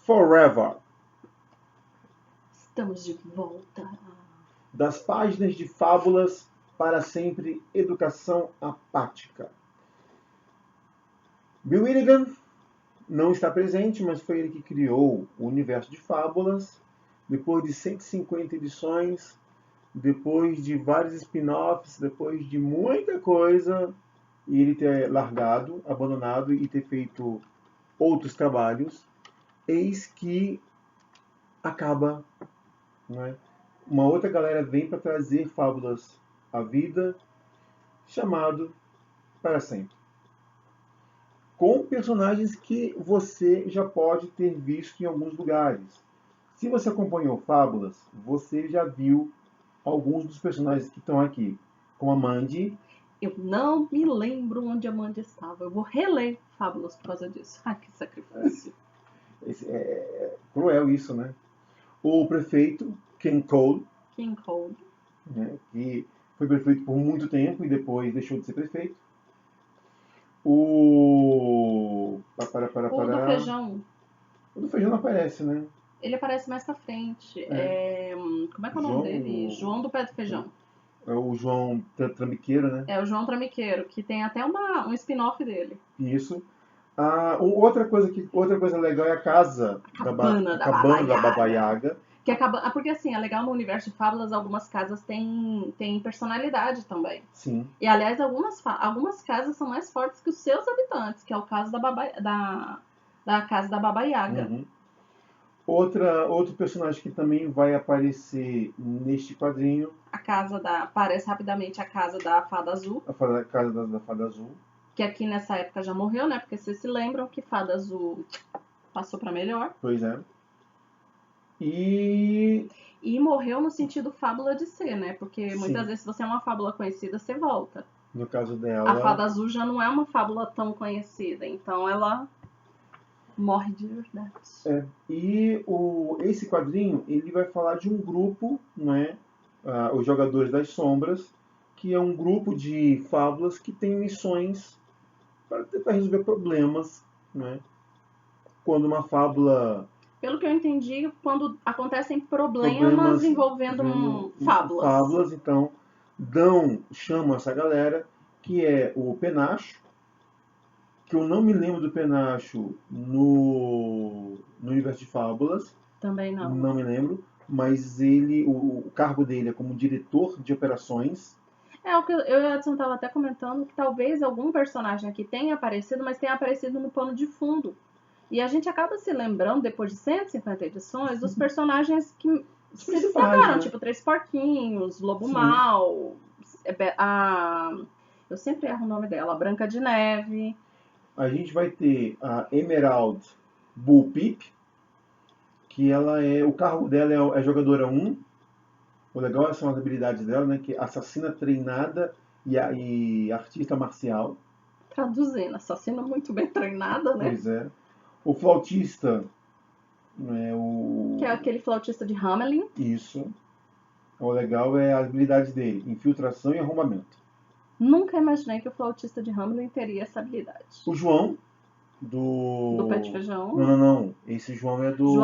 Forever. Estamos de volta. Das páginas de fábulas para sempre, educação apática. Bill Willigan não está presente, mas foi ele que criou o universo de fábulas. Depois de 150 edições, depois de vários spin-offs, depois de muita coisa, e ele ter largado, abandonado e ter feito outros trabalhos, eis que acaba, né? Uma outra galera vem para trazer fábulas à vida, chamado Para Sempre. Com personagens que você já pode ter visto em alguns lugares. Se você acompanhou Fábulas, você já viu alguns dos personagens que estão aqui, como a Mandy. Eu não me lembro onde a Mandy estava. Eu vou reler Fábulas por causa disso. Ai, que sacrifício. É cruel isso, né? O prefeito, Ken Cole, King Cold. né, que foi prefeito por muito tempo e depois deixou de ser prefeito. O... O do feijão. O do feijão não aparece, né? Ele aparece mais pra frente. Como é que é o nome João- dele? João do Pé do Feijão. É o João Trambiqueiro, né? É o João Tramiqueiro, que tem até um spin-off dele. Isso. Outra coisa legal é a casa Cabana da cabana Baba da Baba Yaga. Yaga. Que acaba, porque assim, é legal no universo de fábulas, algumas casas têm personalidade também. Sim. E aliás, algumas casas são mais fortes que os seus habitantes, que é o caso da casa da Baba Yaga. Uhum. Outro personagem que também vai aparecer neste quadrinho. Aparece rapidamente a casa da Fada Azul. A casa da Fada Azul. Que aqui nessa época já morreu, né? Porque vocês se lembram que Fada Azul passou pra melhor. Pois é. E morreu no sentido fábula de ser, né? Porque Sim. muitas vezes se você é uma fábula conhecida, você volta. No caso dela... A Fada Azul já não é uma fábula tão conhecida, então ela morre de verdade. E esse quadrinho, ele vai falar de um grupo, né? Os Jogadores das Sombras, que é um grupo de fábulas que tem missões para tentar resolver problemas, né? Quando uma fábula... Pelo que eu entendi, quando acontecem problemas envolvendo fábulas. Então, chamam essa galera, que é o Penacho, que eu não me lembro do Penacho no universo de fábulas. Também não. Não me lembro, mas o cargo dele é como diretor de operações. O que eu e o Edson estava até comentando, que talvez algum personagem aqui tenha aparecido, mas tenha aparecido no pano de fundo. E a gente acaba se lembrando, depois de 150 edições, dos personagens que se destacaram, né? tipo Três Porquinhos, Lobo Sim. Mau, eu sempre erro o nome dela, Branca de Neve. A gente vai ter a Emerald Bull Pip, que o cargo dela é jogadora 1. O legal são as habilidades dela, né? Que é assassina treinada e artista marcial. Traduzindo, assassina muito bem treinada, né? Pois é. O flautista, que é aquele flautista de Hamelin. Isso. O legal é as habilidades dele, infiltração e arrombamento. Nunca imaginei que o flautista de Hamelin teria essa habilidade. O João, do Pé de Feijão. Não. Esse João é do...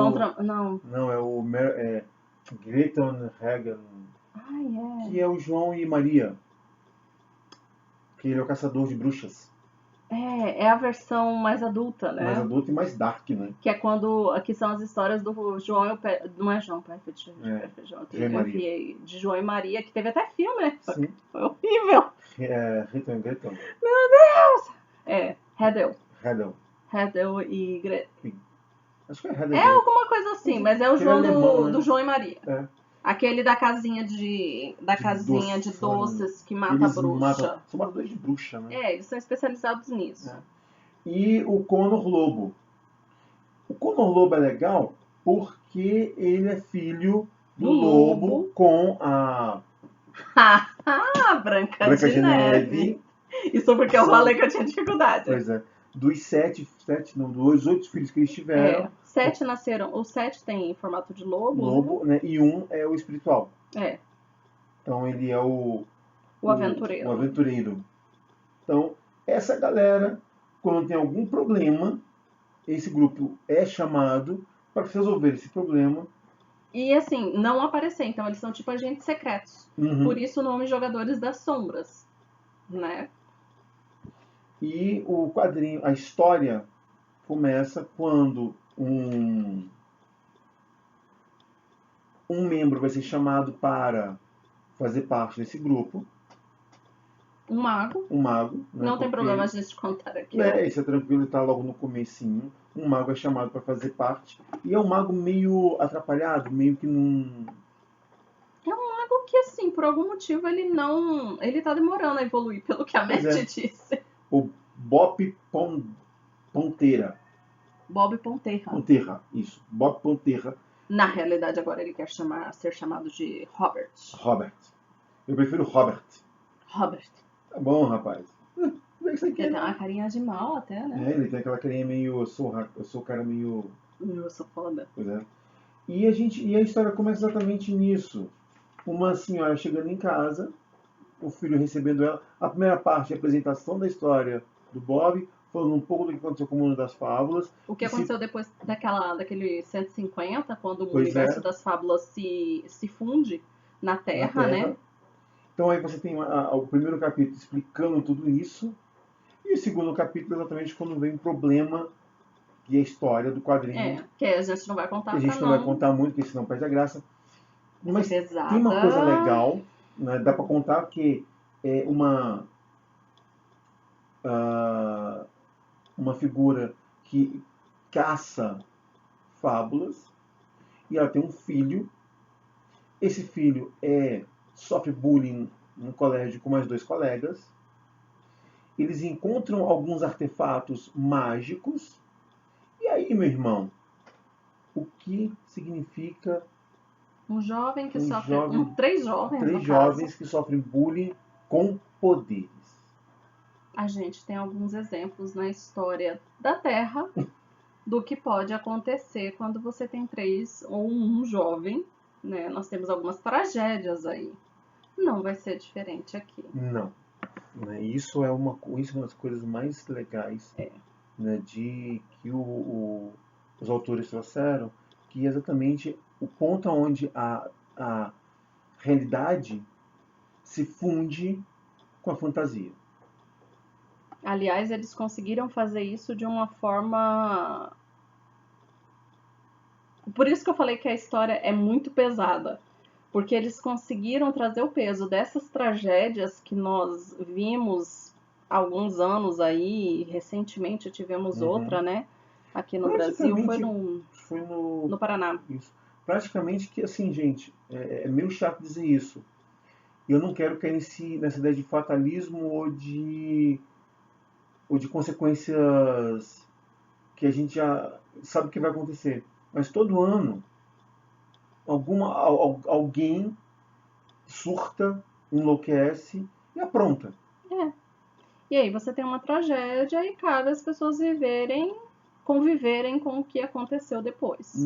Não. Não, é o Greton Hagen. É. Que é o João e Maria. Que ele é o caçador de bruxas. É a versão mais adulta, né? Mais adulta e mais dark, né? Que é quando... Aqui são as histórias do João e o Pé... Não é João, Pé de Feijão. João e Maria. De João e Maria, que teve até filme, né? Sim. Foi horrível. Greton. Meu Deus! Hedel e Gretel. Acho que é Hedel. É alguma coisa assim, mas é o João alemão, né? do João e Maria. É. Aquele da casinha de doces que mata a bruxa. São matadores de bruxa, né? Eles são especializados nisso. E o Conor Lobo. O Conor Lobo é legal porque ele é filho do lobo com a Branca de Neve. Isso porque eu falei que eu tinha dificuldade. Pois é. Dos 8 filhos que eles tiveram. 7 nasceram. Os 7 tem formato de lobo. Lobo, né? E um é o espiritual. Então ele é o aventureiro. O aventureiro. Então, essa galera, quando tem algum problema, esse grupo é chamado para resolver esse problema. E assim, não aparecer. Então eles são tipo agentes secretos. Por isso o nome Jogadores das Sombras, né? E o quadrinho, a história começa quando um membro vai ser chamado para fazer parte desse grupo, Um mago. um mago, né, Não tem porque, problema a gente contar aqui. né, isso é tranquilo, está logo no comecinho. Um mago é chamado para fazer parte, e é um mago meio atrapalhado, meio que não... É um mago que, assim, por algum motivo ele não. Ele tá demorando a evoluir, pelo que a Pois Matt é. disse. O Bob Ponteira. Bob Ponterra. Ponterra, isso. Bob Ponterra. Na realidade, agora ele quer ser chamado de Robert. Robert. Eu prefiro Robert. Robert. Tá bom, rapaz. Ele tem uma carinha de mal até, né? É, ele tem aquela carinha meio... Eu sou o cara meio... Eu sou foda. Pois é. E a história começa exatamente nisso. Uma senhora chegando em casa, o filho recebendo ela. A primeira parte é a apresentação da história do Bob, falando um pouco do que aconteceu com o mundo das fábulas. O que aconteceu depois daquele 150, quando o Pois universo é. das fábulas se funde na Terra, né? Então aí você tem o primeiro capítulo explicando tudo isso. E o segundo capítulo exatamente quando vem o problema e a história do quadrinho. Que a gente não vai contar. Que a gente não vai contar muito, porque senão perde a graça. Mas tem uma coisa legal, né? Dá para contar que é uma figura que caça fábulas e ela tem um filho. Esse filho sofre bullying no colégio com mais 2 colegas. Eles encontram alguns artefatos mágicos. E aí, meu irmão, o que significa um jovem que sofre... três jovens que sofrem bullying com poderes? A gente tem alguns exemplos na história da Terra do que pode acontecer quando você tem 3 ou um jovem, né? Nós temos algumas tragédias aí. Não vai ser diferente aqui. Não. Isso é uma das coisas mais legais, né, de que os autores trouxeram, que é exatamente o ponto onde a realidade se funde com a fantasia. Aliás, eles conseguiram fazer isso de uma forma... Por isso que eu falei que a história é muito pesada. Porque eles conseguiram trazer o peso dessas tragédias que nós vimos há alguns anos aí. Recentemente tivemos outra, né? Aqui no Brasil. Foi no Paraná. Isso. Praticamente que, assim, gente, é meio chato dizer isso. Eu não quero cair nessa ideia de fatalismo ou de consequências que a gente já sabe que vai acontecer. Mas todo ano alguém surta, enlouquece e apronta. E aí você tem uma tragédia e cabe as pessoas conviverem com o que aconteceu depois.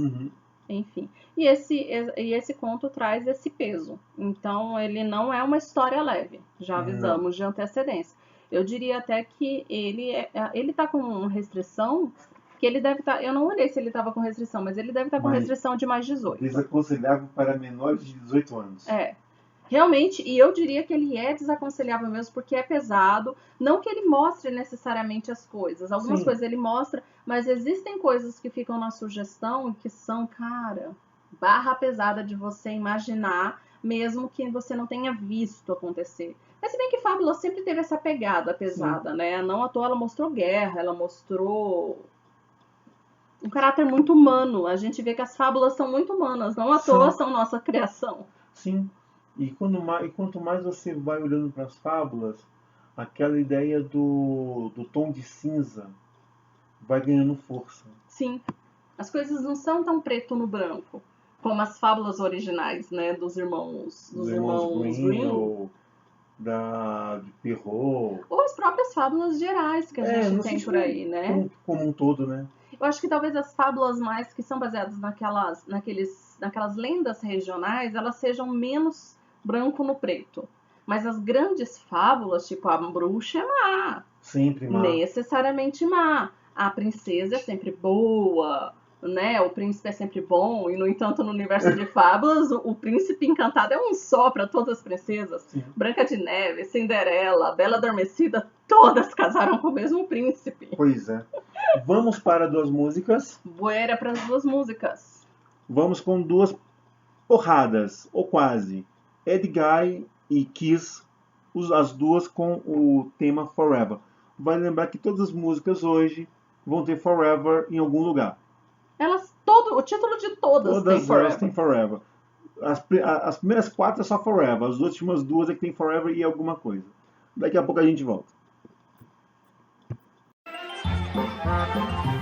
Enfim. E esse conto traz esse peso. Então ele não é uma história leve. Já avisamos de antecedência. Eu diria até que ele tá com restrição, que ele deve estar... Eu não olhei se ele estava com restrição, mas ele deve estar com restrição de mais 18. Desaconselhável para menores de 18 anos. Realmente, e eu diria que ele é desaconselhável mesmo, porque é pesado. Não que ele mostre necessariamente as coisas. Algumas coisas ele mostra, mas existem coisas que ficam na sugestão que são, cara, barra pesada de você imaginar, mesmo que você não tenha visto acontecer. Mas se bem que Fábula sempre teve essa pegada pesada, né? Não à toa ela mostrou guerra, ela mostrou um caráter muito humano. A gente vê que as fábulas são muito humanas, não à toa são nossa criação. Sim. E quanto mais você vai olhando para as fábulas, aquela ideia do tom de cinza vai ganhando força. Sim. As coisas não são tão preto no branco como as fábulas originais, né, dos irmãos Grimm. Ou de Perrault. Ou as próprias fábulas gerais que a gente tem por aí, né? Como um todo, né? Eu acho que talvez as fábulas mais que são baseadas naquelas lendas regionais, elas sejam menos branco no preto. Mas as grandes fábulas, tipo a bruxa é má. Sempre má. Necessariamente má. A princesa é sempre boa. né, o príncipe é sempre bom, e no entanto no universo de fábulas o príncipe encantado é um só para todas as princesas. Sim. Branca de Neve, Cinderela, Bela Adormecida, todas casaram com o mesmo príncipe. Pois é. Vamos para 2 músicas. Boera para as 2 músicas. Vamos com 2 porradas, ou quase. Edguy e Kiss, as 2 com o tema Forever. Vale lembrar que todas as músicas hoje vão ter Forever em algum lugar. O título de todas tem Todas Forever. elas têm Forever. As primeiras 4 é só Forever. As últimas 2 é que tem Forever e alguma coisa. Daqui a pouco a gente volta.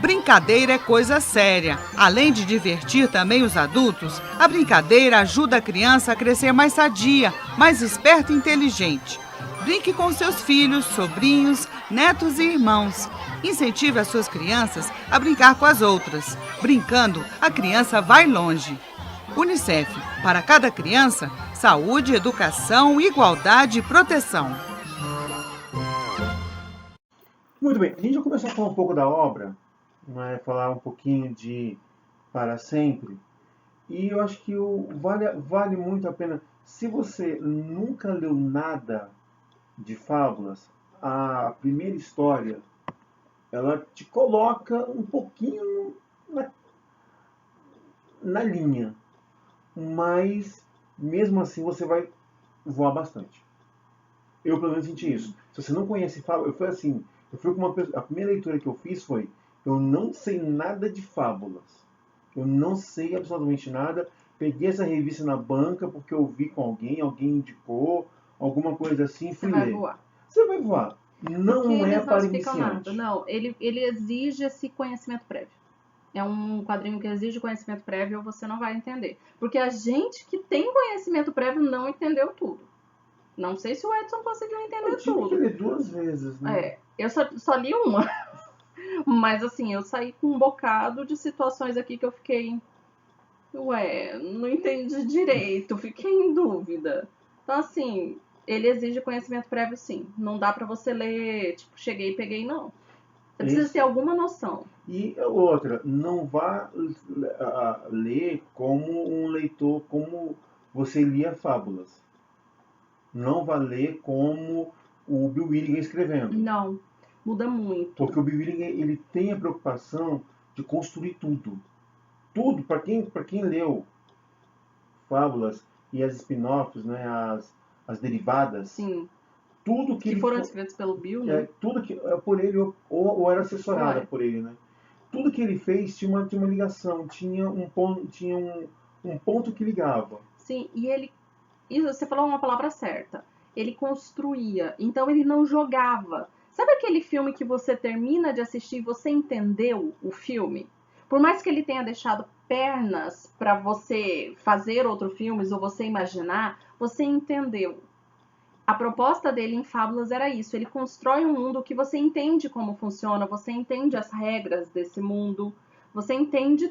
Brincadeira é coisa séria. Além de divertir também os adultos, a brincadeira ajuda a criança a crescer mais sadia, mais esperta e inteligente. Brinque com seus filhos, sobrinhos, netos e irmãos. Incentive as suas crianças a brincar com as outras. Brincando, a criança vai longe. Unicef. Para cada criança, saúde, educação, igualdade e proteção. Muito bem, a gente já começou a falar um pouco da obra, né? Falar um pouquinho de Para Sempre. E eu acho que vale muito a pena. Se você nunca leu nada de fábulas, a primeira história, ela te coloca um pouquinho na linha. Mas, mesmo assim, você vai voar bastante. Eu, pelo menos, senti isso. Se você não conhece fábulas, eu fui com uma pessoa, a primeira leitura que eu fiz foi: eu não sei nada de fábulas. Eu não sei absolutamente nada. Peguei essa revista na banca porque eu vi com alguém indicou, alguma coisa assim, fui ler. Você vai voar. Não porque é eles para não explicam iniciante. nada. Não, ele exige esse conhecimento prévio. É um quadrinho que exige conhecimento prévio ou você não vai entender. Porque a gente que tem conhecimento prévio não entendeu tudo. Não sei se o Edson conseguiu entender Eu tive tudo. que ler 2 vezes, né? Eu só li uma. Mas assim, eu saí com um bocado de situações aqui que eu fiquei... não entendi direito, fiquei em dúvida. Então assim, ele exige conhecimento prévio sim. Não dá pra você ler, tipo, cheguei e peguei, não. Você precisa ter alguma noção. E outra, não vá ler como um leitor, como você lia fábulas. Não vá ler como o Bill Willigan escrevendo. Não, muda muito. Porque o Bill Willigan, ele tem a preocupação de construir tudo. Tudo, para quem leu fábulas e as spin-offs, né, as derivadas, Sim. tudo que foram escritos pelo Bill, né? Tudo que por ele ou era assessorada por ele, né? Tudo que ele fez tinha uma ligação, tinha um ponto que ligava. Sim, e você falou uma palavra certa. Ele construía, então ele não jogava. Sabe aquele filme que você termina de assistir e você entendeu o filme? Por mais que ele tenha deixado pernas para você fazer outros filmes ou você imaginar, você entendeu. A proposta dele em Fábulas era isso. Ele constrói um mundo que você entende como funciona, você entende as regras desse mundo, você entende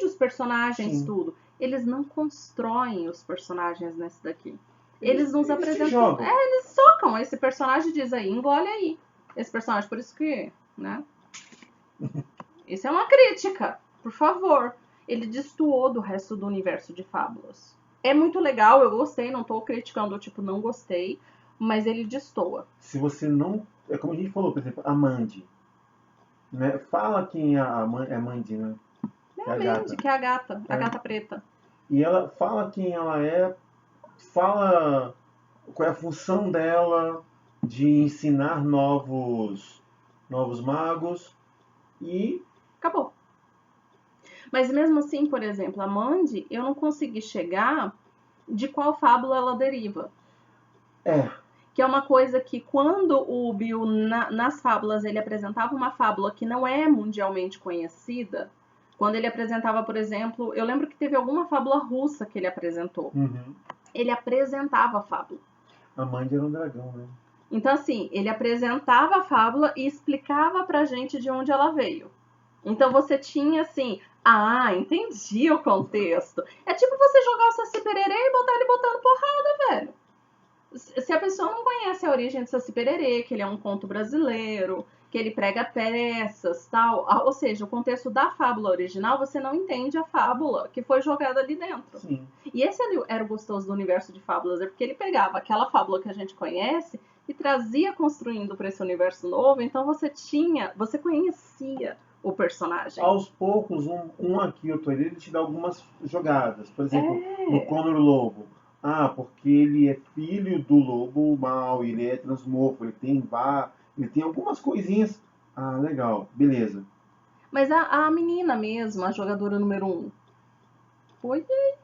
os personagens, Sim. tudo. Eles não constroem os personagens nesse daqui. Eles nos apresentam... jogam. Eles socam. Esse personagem diz aí, engole aí. Esse personagem, por isso que, né? Isso é uma crítica, por favor. Ele destoou do resto do universo de Fábulas. É muito legal, eu gostei, não tô criticando, tipo, não gostei, mas ele destoa. Se você não... É como a gente falou, por exemplo, a Mandy. Né? Fala quem é a Mandy, né? É a Mandy, que é a gata, a gata preta. E ela fala quem ela é, fala qual é a função dela de ensinar novos magos e... acabou. Mas mesmo assim, por exemplo, a Mandy, eu não consegui chegar de qual fábula ela deriva. Que é uma coisa que quando o Bill, nas fábulas, ele apresentava uma fábula que não é mundialmente conhecida, quando ele apresentava, por exemplo, eu lembro que teve alguma fábula russa que ele apresentou. Uhum. Ele apresentava a fábula. A Mandy era um dragão, né? Então, assim, ele apresentava a fábula e explicava pra gente de onde ela veio. Então você tinha assim, entendi o contexto. É tipo você jogar o Saci Pererê e botar ele botando porrada, velho. Se a pessoa não conhece a origem do Saci Pererê, que ele é um conto brasileiro, que ele prega peças, tal. Ou seja, o contexto da fábula original, você não entende a fábula que foi jogada ali dentro. Sim. E esse era o gostoso do universo de fábulas, é porque ele pegava aquela fábula que a gente conhece e trazia construindo para esse universo novo, então você conhecia o personagem. Aos poucos, um aqui, outro ali, ele te dá algumas jogadas. Por exemplo, no Conor Lobo. Porque ele é filho do lobo mau, ele é transmorfo, ele tem algumas coisinhas. Legal, beleza. Mas a menina mesmo, a jogadora número 1, foi aí.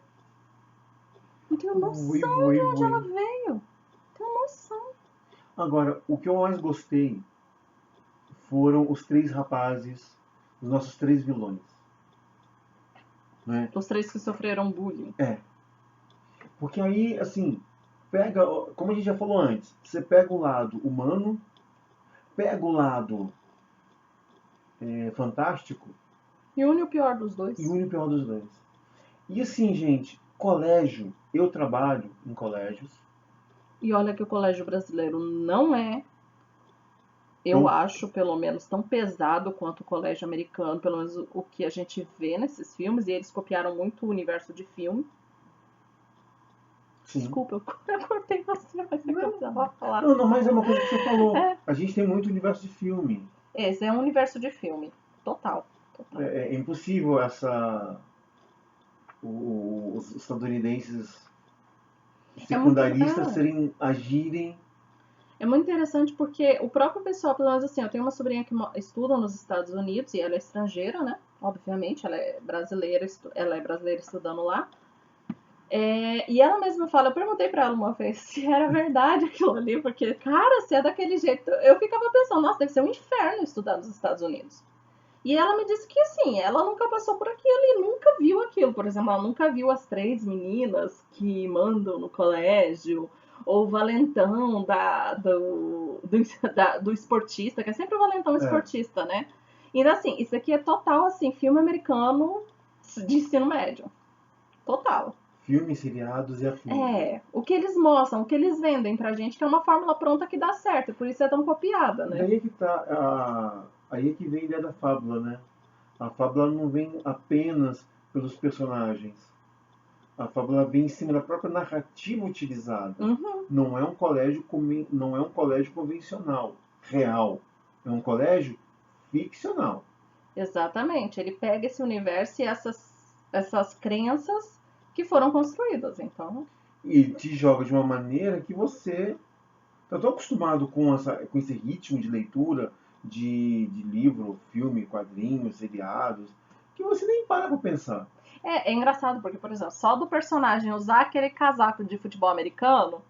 Não tenho noção de onde ela veio. Não tenho noção. Agora, o que eu mais gostei foram os 3 rapazes, os nossos 3 vilões. Né? Os 3 que sofreram bullying. Porque aí, assim, pega, como a gente já falou antes, você pega o lado humano, pega o lado fantástico E une o pior dos dois. E assim, gente, colégio, eu trabalho em colégios. E olha que o colégio brasileiro não é, eu acho, pelo menos, tão pesado quanto o colégio americano, pelo menos o que a gente vê nesses filmes, e eles copiaram muito o universo de filme. Sim. Desculpa, eu cortei você, mas você precisava falar. Não, mas é uma coisa que você falou. A gente tem muito universo de filme. Esse é um universo de filme. Total. É impossível os estadunidenses secundaristas agirem. É muito interessante porque o próprio pessoal, pelo menos assim, eu tenho uma sobrinha que estuda nos Estados Unidos e ela é estrangeira, né? Obviamente, ela é brasileira estudando lá. E ela mesma fala, eu perguntei pra ela uma vez se era verdade aquilo ali, porque, cara, se é daquele jeito, eu ficava pensando, nossa, deve ser um inferno estudar nos Estados Unidos. E ela me disse que, assim, ela nunca passou por aquilo e nunca viu aquilo. Por exemplo, ela nunca viu as 3 meninas que mandam no colégio, ou o valentão do esportista, que é sempre o valentão esportista, né? Então, assim, isso aqui é total, assim, filme americano de ensino médio. Total. Filmes, seriados e afins. O que eles mostram, o que eles vendem pra gente, que é uma fórmula pronta que dá certo, por isso é tão copiada, né? Daí é que tá aí é que vem a ideia da fábula, né? A fábula não vem apenas pelos personagens. A fábula vem em cima da própria narrativa utilizada. Uhum. Não é um colégio convencional, real. É um colégio ficcional. Exatamente. Ele pega esse universo e essas crenças que foram construídas, então. E te joga de uma maneira que você está tão acostumado com esse ritmo de leitura de livro, filme, quadrinhos, seriados, que você nem para pra pensar. É engraçado, porque, por exemplo, só do personagem usar aquele casaco de futebol americano,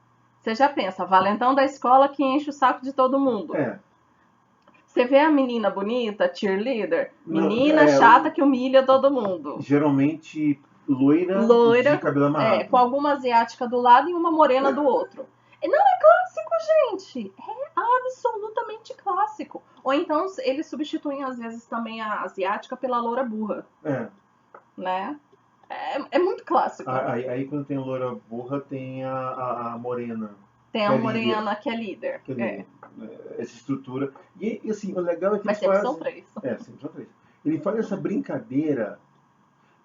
você já pensa, valentão da escola que enche o saco de todo mundo. Você vê a menina bonita, cheerleader, menina chata que humilha todo mundo. Geralmente loira de cabelo amarrado. Com alguma asiática do lado e uma morena do outro. E não é clássico, gente. É absolutamente clássico. Ou então eles substituem, às vezes, também a asiática pela loura burra. Né? É muito clássico. Aí quando tem a loura burra, tem a morena. Tem a morena que é líder. Essa estrutura. E assim, o legal é que Mas sempre são 3. Sempre são 3. Ele faz essa brincadeira.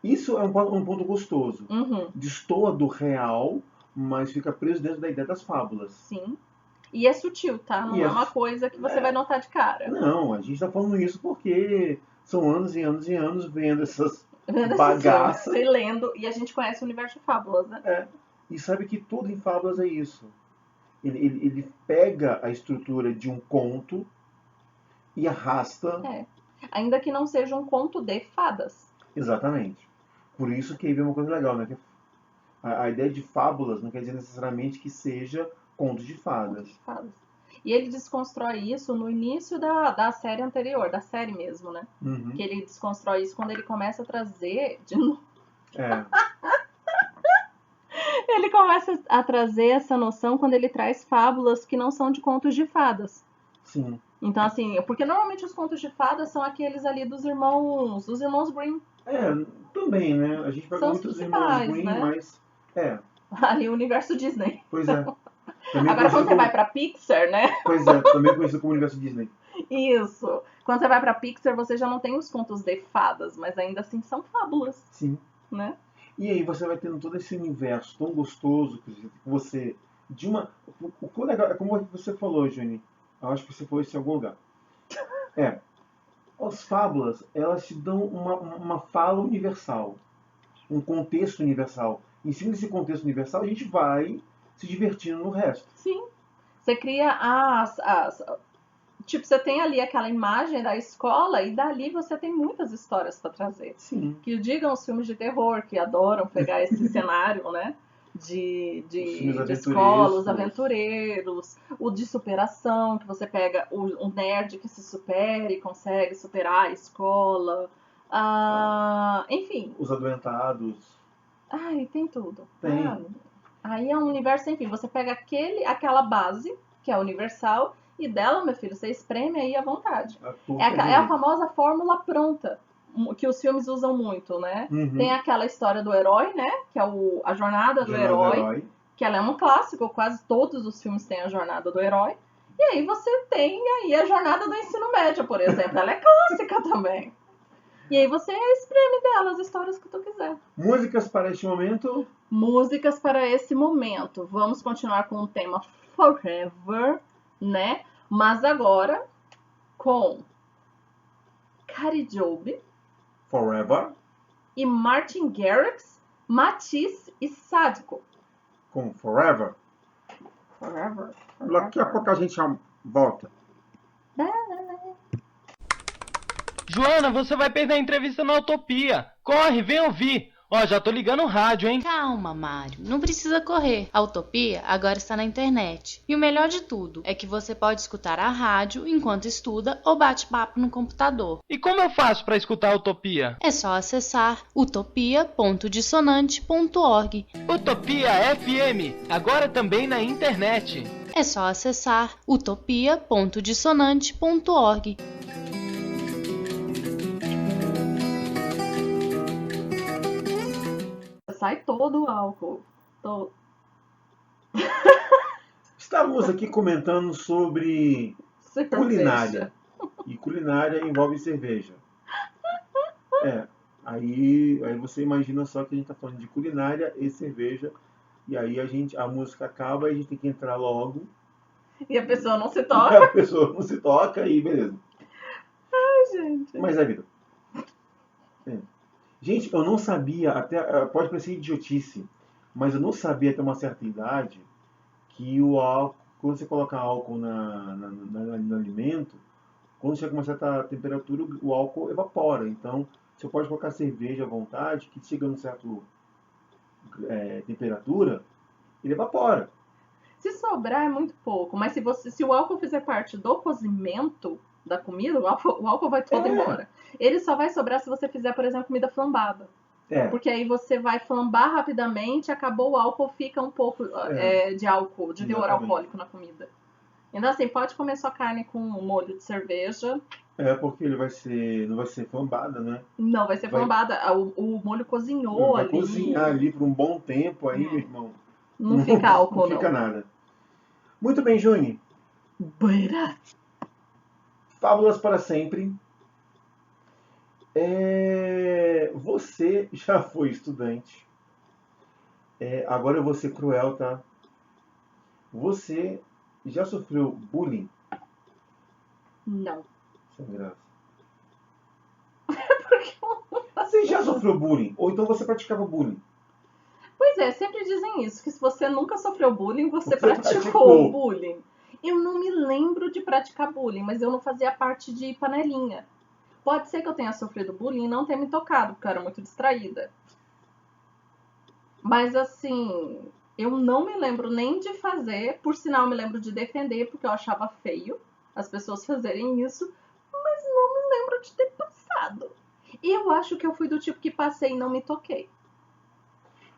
Isso é um ponto gostoso. Uhum. Destoa do real, mas fica preso dentro da ideia das fábulas. Sim. E é sutil, tá? Não é uma coisa que você vai notar de cara. Não, a gente tá falando isso porque são anos e anos e anos vendo essas bagaças. E lendo. E a gente conhece o universo de fábulas, né? E sabe que tudo em fábulas é isso. Ele pega a estrutura de um conto e arrasta. Ainda que não seja um conto de fadas. Exatamente. Por isso que aí vem uma coisa legal, né? Que a ideia de fábulas não quer dizer necessariamente que seja contos de fadas. E ele desconstrói isso no início da série anterior, da série mesmo, né? Uhum. Que ele desconstrói isso quando ele começa a trazer de novo. Ele começa a trazer essa noção quando ele traz fábulas que não são de contos de fadas. Sim. Então, assim, porque normalmente os contos de fadas são aqueles ali dos irmãos Grimm. Também, né? A gente pega muitos irmãos Grimm, né? Mas ali o universo Disney. Pois é. Agora quando você vai pra Pixar, né? Pois é, também conhecido como universo Disney. Isso. Quando você vai pra Pixar, você já não tem os contos de fadas, mas ainda assim são fábulas, Sim. né? E aí você vai tendo todo esse universo tão gostoso que você. De uma. O legal é como você falou, Juni. Eu acho que você falou isso em algum lugar. As fábulas, elas te dão uma fala universal, um contexto universal. Em cima desse contexto universal, a gente vai se divertindo no resto. Sim. Você cria Tipo, você tem ali aquela imagem da escola e dali você tem muitas histórias para trazer. Sim. Que digam os filmes de terror, que adoram pegar esse cenário, né? De escola, os aventureiros, o de superação, que você pega o nerd que se supera e consegue superar a escola. Enfim. Os adoentados. Ai, tem tudo. Tem. Aí é um universo, enfim, você pega aquela base, que é universal, e dela, meu filho, você espreme aí à vontade. É a famosa fórmula pronta, que os filmes usam muito, né? Uhum. Tem aquela história do herói, né? Que é a jornada do herói, que ela é um clássico, quase todos os filmes têm a jornada do herói. E aí você tem aí a jornada do ensino médio, por exemplo. Ela é clássica também. E aí você espreme dela as histórias que tu quiser. Músicas para este momento? Músicas para esse momento. Vamos continuar com o tema Forever, né? Mas agora com Kari Jobe, Forever, e Martin Garrix, Matisse e Sadko. Com Forever. Forever. Daqui a pouco a gente volta. Joana, você vai perder a entrevista na Utopia. Corre, vem ouvir. Ó, já tô ligando o rádio, hein? Calma, Mário. Não precisa correr. A Utopia agora está na internet. E o melhor de tudo é que você pode escutar a rádio enquanto estuda ou bate papo no computador. E como eu faço para escutar a Utopia? É só acessar utopia.dissonante.org. Utopia FM, agora também na internet. É só acessar utopia.dissonante.org. Sai todo o álcool. Estávamos aqui comentando sobre cerveja. Culinária. E culinária envolve cerveja. Aí você imagina só que a gente está falando de culinária e cerveja. E aí a música acaba e a gente tem que entrar logo. E a pessoa não se toca. A pessoa não se toca e beleza. Ai, gente. Mas é vida. Gente, eu não sabia, até pode parecer idiotice, mas eu não sabia até uma certa idade que o álcool, quando você coloca álcool no alimento, quando chega a uma certa temperatura, o álcool evapora. Então, você pode colocar cerveja à vontade, que chega a uma certa temperatura, ele evapora. Se sobrar é muito pouco, mas se o álcool fizer parte do cozimento da comida, o álcool vai todo embora. Ele só vai sobrar se você fizer, por exemplo, comida flambada. Porque aí você vai flambar rapidamente, acabou o álcool, fica um pouco de álcool, de teor alcoólico na comida. Então assim, pode comer sua carne com molho de cerveja. Porque ele não vai ser flambada, né? Não, vai ser flambada. O molho cozinhou ali. Vai cozinhar ali por um bom tempo aí, meu irmão. Não fica álcool, não. Não fica nada. Muito bem, Juni. Beira. Fábulas para sempre. Você já foi estudante. Agora eu vou ser cruel, tá? Você já sofreu bullying? Não. Sem graça. Você já sofreu bullying? Ou então você praticava bullying? Pois é, sempre dizem isso, que se você nunca sofreu bullying, você praticou bullying. Eu não me lembro de praticar bullying, mas eu não fazia parte de panelinha. Pode ser que eu tenha sofrido bullying e não tenha me tocado, porque eu era muito distraída. Mas assim, eu não me lembro nem de fazer, por sinal eu me lembro de defender, porque eu achava feio as pessoas fazerem isso, mas não me lembro de ter passado. E eu acho que eu fui do tipo que passei e não me toquei.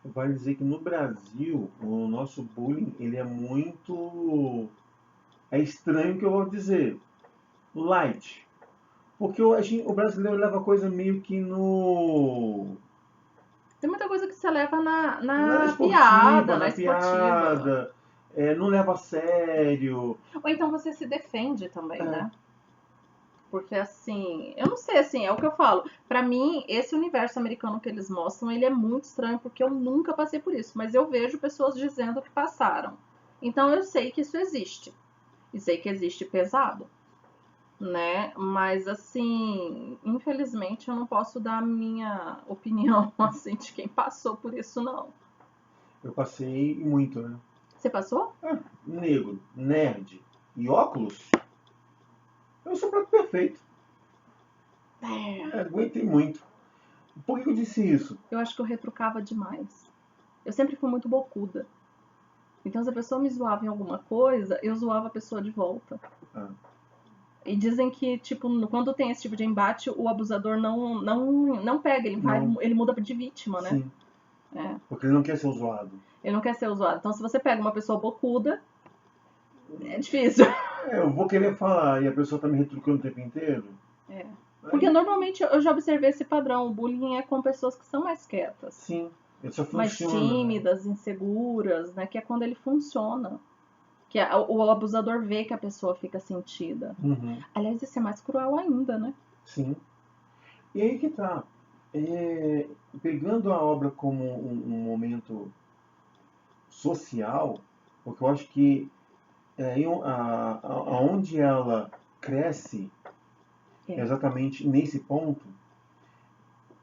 Vale dizer que no Brasil, o nosso bullying, ele é muito... É estranho que eu vou dizer. Light. Porque o brasileiro leva a coisa meio que no... Tem muita coisa que você leva na piada, na esportiva. Não leva a sério. Ou então você se defende também, né? Porque, assim, eu não sei, assim, é o que eu falo. Pra mim, esse universo americano que eles mostram, ele é muito estranho, porque eu nunca passei por isso. Mas eu vejo pessoas dizendo que passaram. Então eu sei que isso existe. E sei que existe pesado, né? Mas, assim, infelizmente eu não posso dar a minha opinião, assim, de quem passou por isso, não. Eu passei muito, né? Você passou? Negro, nerd e óculos, eu sou prato perfeito. Aguentei muito. Por que eu disse isso? Eu acho que eu retrucava demais. Eu sempre fui muito bocuda. Então, se a pessoa me zoava em alguma coisa, eu zoava a pessoa de volta. Ah, E dizem que, tipo, quando tem esse tipo de embate, o abusador não pega, Não. ele muda de vítima, né? sim, É. porque ele não quer ser zoado. Ele não quer ser usado. Então, se você pega uma pessoa bocuda, é difícil. Eu vou querer falar e a pessoa tá me retrucando o tempo inteiro. É. Porque normalmente eu já observei esse padrão. O bullying é com pessoas que são mais quietas. Sim, ele só Mais funciona. tímidas, inseguras, né? Que é quando ele funciona. Que o abusador vê que a pessoa fica sentida. Uhum, Aliás, isso é mais cruel ainda, né? sim. E aí que tá. Pegando a obra como um momento social, porque eu acho que aonde ela cresce É. exatamente nesse ponto.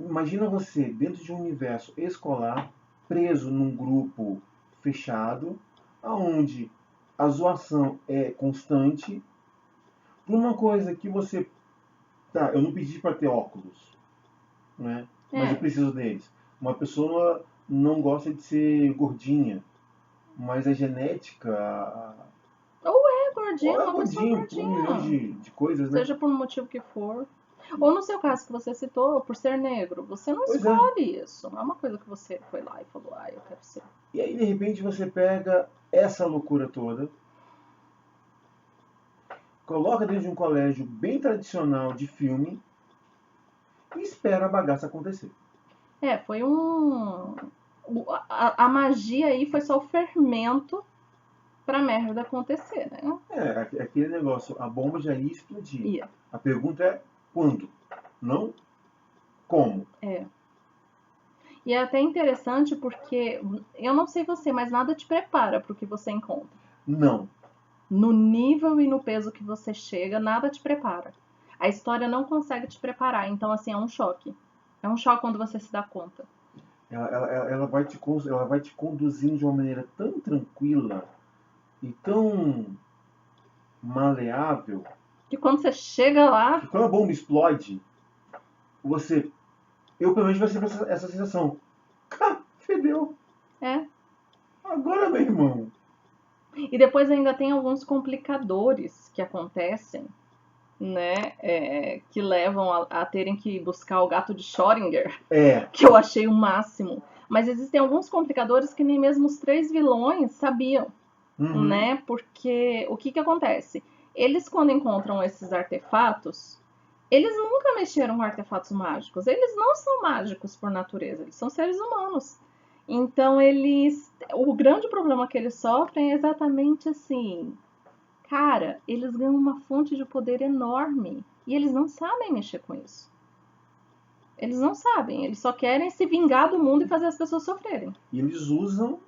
Imagina você dentro de um universo escolar, preso num grupo fechado, aonde a zoação é constante, por uma coisa que você, tá, eu não pedi para ter óculos, né? Mas eu preciso deles. Uma pessoa não gosta de ser gordinha, mas a genética, Ou é gordinho, ou é uma pessoa gordinho por gordinha. milhões de coisas, né? Seja por um motivo que for. Ou no seu caso que você citou, por ser negro. Você não Pois é. escolhe isso. Não é uma coisa que você foi lá e falou, eu quero ser. E aí, de repente, você pega essa loucura toda, coloca dentro de um colégio bem tradicional de filme e espera a bagaça acontecer. Foi a magia aí foi só o fermento pra merda acontecer, né? Aquele negócio, a bomba já ia explodir. Ia. A pergunta é quando? Não como. E é até interessante porque, eu não sei você, mas nada te prepara pro que você encontra. Não. No nível e no peso que você chega, nada te prepara. A história não consegue te preparar, então assim, é um choque. É um choque quando você se dá conta. Ela vai te conduzindo de uma maneira tão tranquila e tão maleável Que quando você chega lá, que quando a bomba explode, eu pelo menos vai ser essa sensação. Fedeu. Agora, meu irmão. E depois ainda tem alguns complicadores que acontecem, né? Que levam a terem que buscar o gato de Schrödinger, que eu achei o máximo. Mas existem alguns complicadores que nem mesmo os 3 vilões sabiam, né? Porque o que acontece? Eles, quando encontram esses artefatos, eles nunca mexeram com artefatos mágicos. Eles não são mágicos por natureza, eles são seres humanos. Então, o grande problema que eles sofrem é exatamente assim. Cara, eles ganham uma fonte de poder enorme e eles não sabem mexer com isso. Eles não sabem, eles só querem se vingar do mundo e fazer as pessoas sofrerem. E eles usam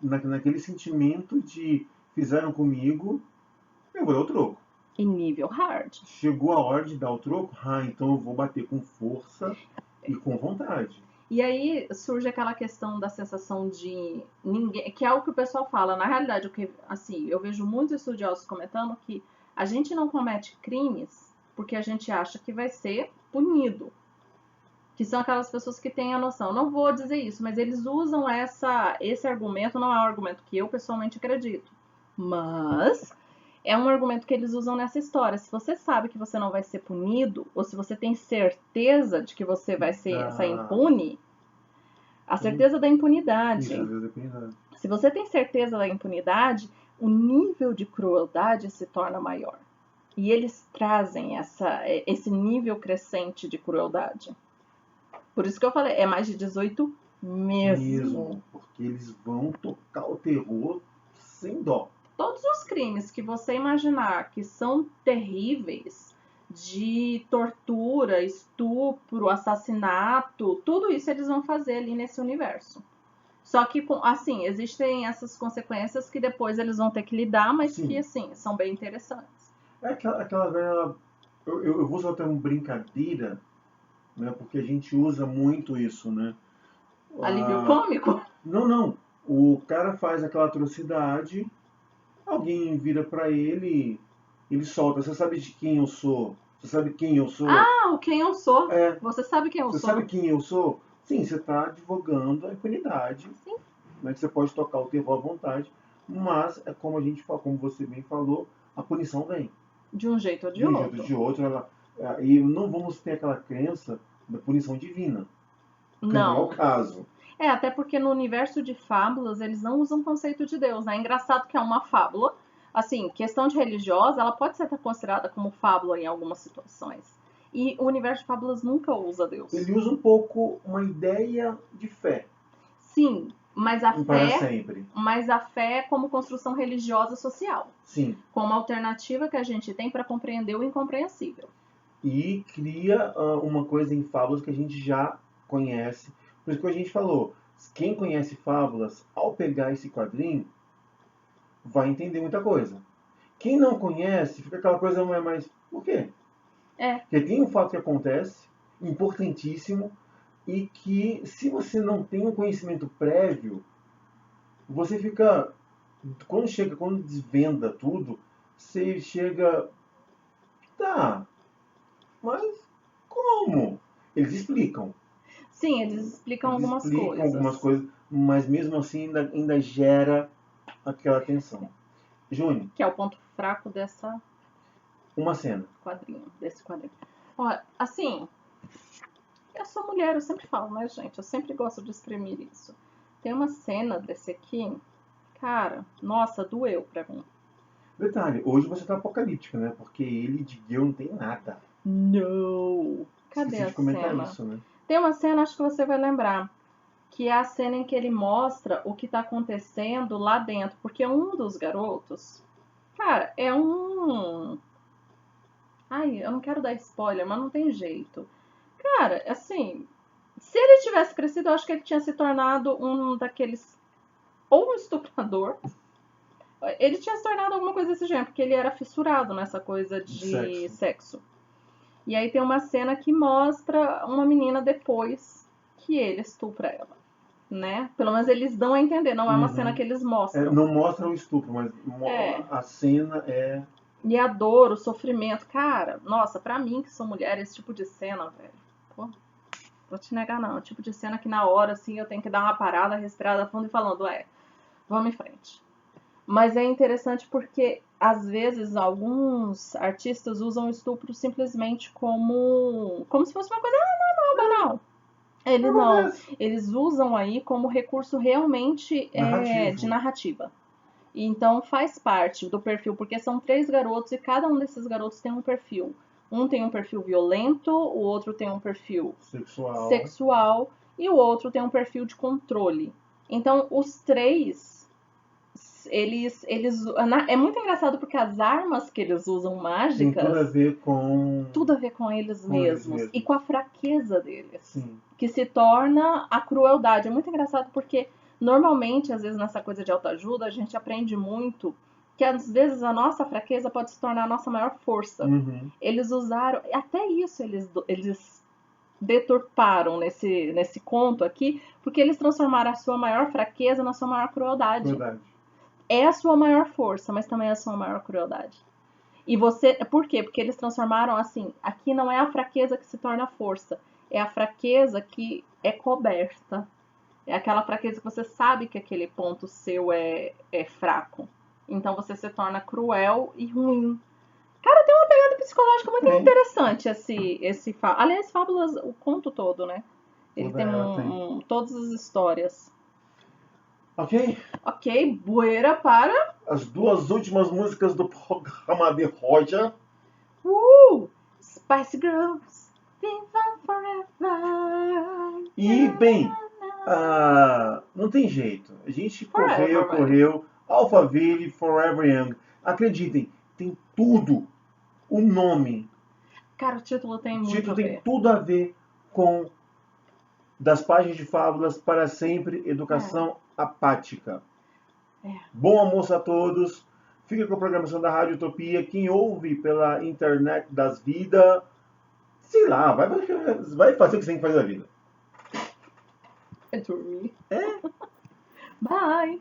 naquele sentimento de fizeram comigo, eu vou dar o troco. Em nível hard. Chegou a hora de dar o troco? Então eu vou bater com força e com vontade. E aí surge aquela questão da sensação de ninguém, que é o que o pessoal fala. Na realidade, assim, eu vejo muitos estudiosos comentando que a gente não comete crimes porque a gente acha que vai ser punido. Que são aquelas pessoas que têm a noção. Não vou dizer isso, mas eles usam esse argumento, não é um argumento que eu pessoalmente acredito. Mas é um argumento que eles usam nessa história. Se você sabe que você não vai ser punido, ou se você tem certeza de que você vai sair impune, a certeza da impunidade. Se você tem certeza da impunidade, o nível de crueldade se torna maior. E eles trazem esse nível crescente de crueldade. Por isso que eu falei, é mais de 18 mesmo. Porque eles vão tocar o terror sem dó. Todos os crimes que você imaginar que são terríveis, de tortura, estupro, assassinato, tudo isso eles vão fazer ali nesse universo. Só que, assim, existem essas consequências que depois eles vão ter que lidar, mas Sim. que, assim, são bem interessantes. É aquela velha... Eu vou usar o termo brincadeira, né? Porque a gente usa muito isso, né? Alívio cômico? Não. O cara faz aquela atrocidade, alguém vira pra ele, ele solta. Você sabe de quem eu sou? Você sabe quem eu sou? Ah, o quem eu sou. É. Você sabe quem eu Você sou? sabe quem eu sou? Sim, você está advogando a impunidade. Sim. Né, que você pode tocar o terror à vontade, mas é como a gente fala, como você bem falou, a punição vem. De um jeito ou de De um outro. jeito ou de outro. E não vamos ter aquela crença da punição divina. Não é o caso. Até porque no universo de fábulas eles não usam o conceito de Deus, né? É engraçado que é uma fábula. Assim, questão de religiosa, ela pode ser considerada como fábula em algumas situações. E o universo de fábulas nunca usa Deus. Ele usa um pouco uma ideia de fé. Sim, mas a fé é como construção religiosa social. Sim. Como alternativa que a gente tem para compreender o incompreensível. E cria uma coisa em fábulas que a gente já conhece. Por isso que a gente falou, quem conhece fábulas, ao pegar esse quadrinho, vai entender muita coisa. Quem não conhece, fica aquela coisa mais... Por quê? Porque tem um fato que acontece, importantíssimo, e que se você não tem um conhecimento prévio, você fica... Quando desvenda tudo, você chega... Tá, mas como? Eles explicam. Sim, eles explicam algumas coisas, mas mesmo assim ainda gera aquela tensão. Júnior. Que é o ponto fraco dessa... Uma cena. Desse quadrinho. Olha, assim, eu sou mulher, eu sempre falo, né, gente? Eu sempre gosto de exprimir isso. Tem uma cena desse aqui, cara, nossa, doeu pra mim. Detalhe, hoje você tá apocalíptica, né? Porque ele de Gale não tem nada. Não! Cadê a cena? Isso, né? Tem uma cena, acho que você vai lembrar, que é a cena em que ele mostra o que tá acontecendo lá dentro. Porque um dos garotos, cara, é um... Ai, eu não quero dar spoiler, mas não tem jeito. Cara, assim, se ele tivesse crescido, eu acho que ele tinha se tornado um daqueles... Ou um estuprador. Ele tinha se tornado alguma coisa desse gênero, porque ele era fissurado nessa coisa de sexo. E aí tem uma cena que mostra uma menina depois que ele estupra ela, né? Pelo menos eles dão a entender, não é uma cena que eles mostram. Não mostra o estupro, mas a cena é... E a dor, o sofrimento. Cara, nossa, pra mim que sou mulher, esse tipo de cena, velho, pô, vou te negar não. É o tipo de cena que na hora, assim, eu tenho que dar uma parada, respirada fundo e falando, vamos em frente. Mas é interessante porque, às vezes, alguns artistas usam o estupro simplesmente como se fosse uma coisa normal, banal. Eles usam aí como recurso realmente de narrativa. Então faz parte do perfil, porque são 3 garotos e cada um desses garotos tem um perfil. Um tem um perfil violento, o outro tem um perfil sexual e o outro tem um perfil de controle. Então os 3... Eles é muito engraçado porque as armas que eles usam mágicas tem tudo a ver com eles mesmos e com a fraqueza deles. Sim. Que se torna a crueldade. É muito engraçado porque normalmente, às vezes nessa coisa de autoajuda, a gente aprende muito que às vezes a nossa fraqueza pode se tornar a nossa maior força. Eles usaram, até isso eles deturparam nesse conto aqui, porque eles transformaram a sua maior fraqueza na sua maior crueldade. É a sua maior força, mas também é a sua maior crueldade. E por quê? Porque eles transformaram assim, aqui não é a fraqueza que se torna força, é a fraqueza que é coberta. É aquela fraqueza que você sabe que aquele ponto seu é fraco. Então você se torna cruel e ruim. Cara, tem uma pegada psicológica muito interessante esse fábula. Aliás, fábulas, o conto todo, né? Ele tem todas as histórias. Ok, bueira para... as 2 últimas músicas do programa de Roger. Spice Girls, Viva Forever. E, bem, não tem jeito. A gente correu, Alphaville, Forever Young. Acreditem, tem tudo. O nome, Cara, o título tem o muito título a tem ver. tudo a ver com Das Páginas de Fábulas para Sempre, Educação Apática. Bom almoço a todos. Fica com a programação da Rádio Utopia. Quem ouve pela internet das vidas, sei lá, vai fazer o que você tem que fazer da vida. É dormir. Bye!